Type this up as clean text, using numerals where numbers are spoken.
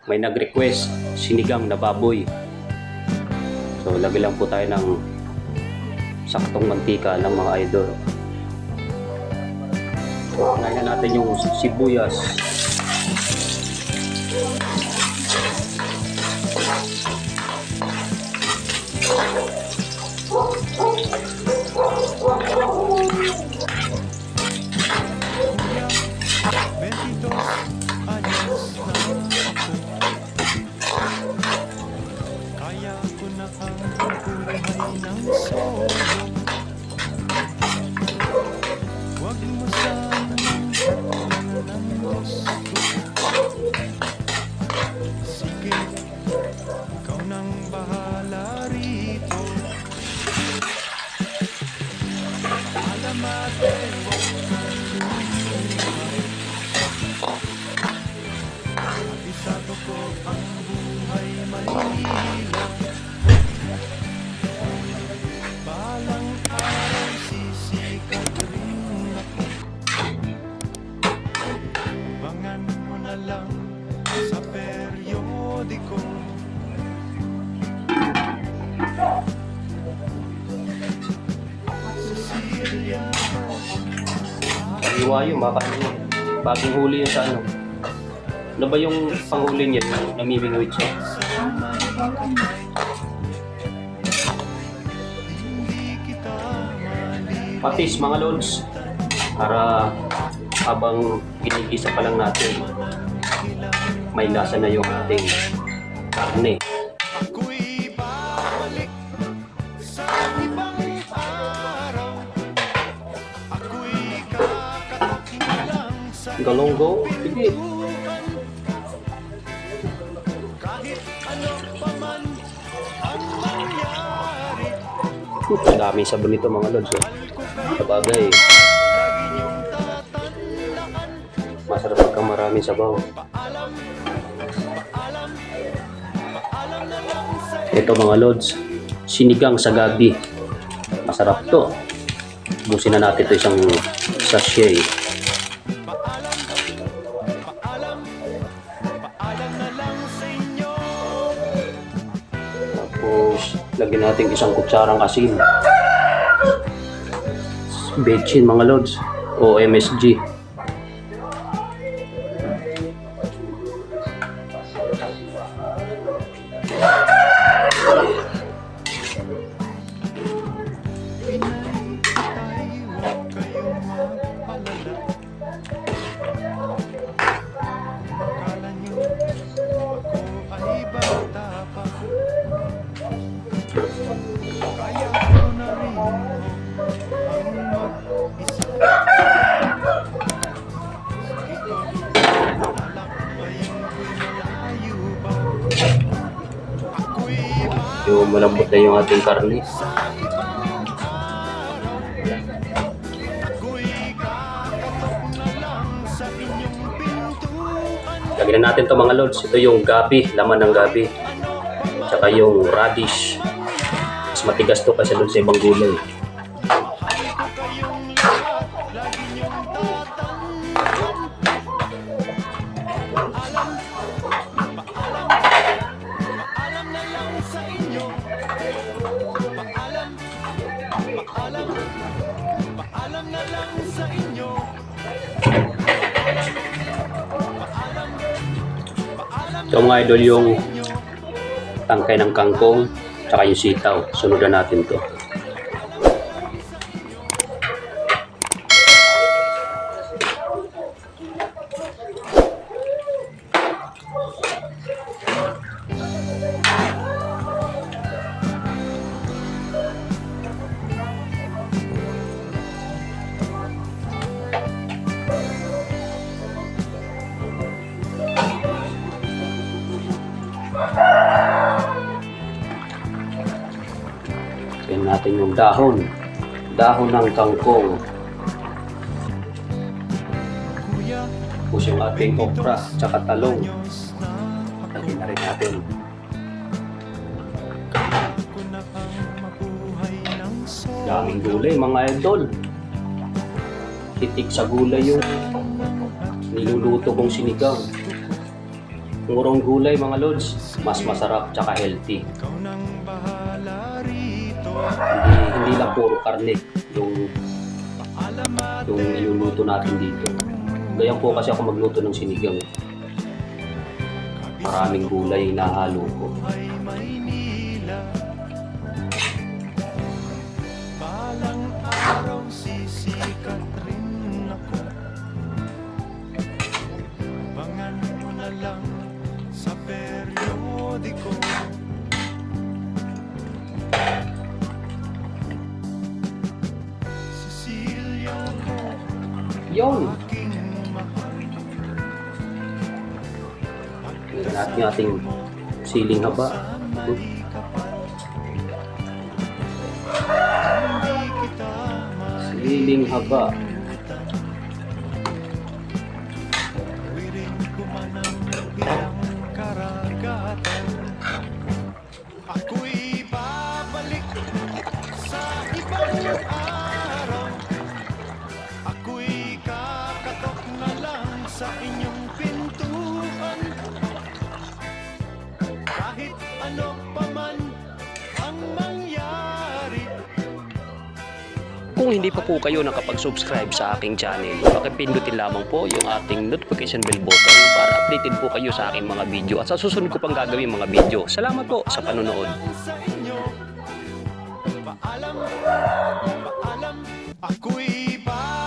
may nag-request sinigang na baboy. So lagay lang po tayo ng saktong mantika ng mga idol. So ngayon natin yung sibuyas. Iwayo, bagong huli yun sa ano. Ano ba yung panghuli niya? Namimingwit siya. Patis mga lods. Para habang ginigisa pa lang natin, may lasa na yung ating karne. Galonggo, sige. Dami sabon nito mga lods. Sabagay, masarap pagka maraming sabaw. Ito mga lods, sinigang sa gabi. Masarap to. Busin na natin ito isang sachet. Lagyan natin isang kutsarang asin. Bechin mga lods o MSG. Yung malambot na yung ating karne. Lagyan na natin to mga lods. Ito yung gabi, laman ng gabi. Tsaka yung radish. Mas matigas to kasi doon sa ibang gulay. So mga idol, yung tangkay ng kangkong tsaka yung sitaw, sunudan natin to. Tignan natin yung dahon ng kangkong. Tapos yung ating okra tsaka talong. Lagyan na rin natin. Daming gulay mga idol. Titik sa gulay yung niluluto kong sinigang. Murong gulay mga lods, mas masarap tsaka healthy. Hindi lang puro karne yung iluluto natin dito. Ganyan po kasi ako magluto ng sinigang. Maraming gulay na halo ko. Yun! Lahat ng ating siling haba. Siling haba. Ako'y babalik sa ibang araw. Ako'y kakatok na lang sa inyong pintuan. Kahit ano pa man ang mangyari. Kung hindi pa po kayo nakapag-subscribe sa aking channel, pakipindutin lamang po yung ating notification bell button para updated po kayo sa aking mga video at sa susunod ko pang gagawin mga video. Salamat po sa panonood. Sa inyo, paalam, paalam, ako'y babalik.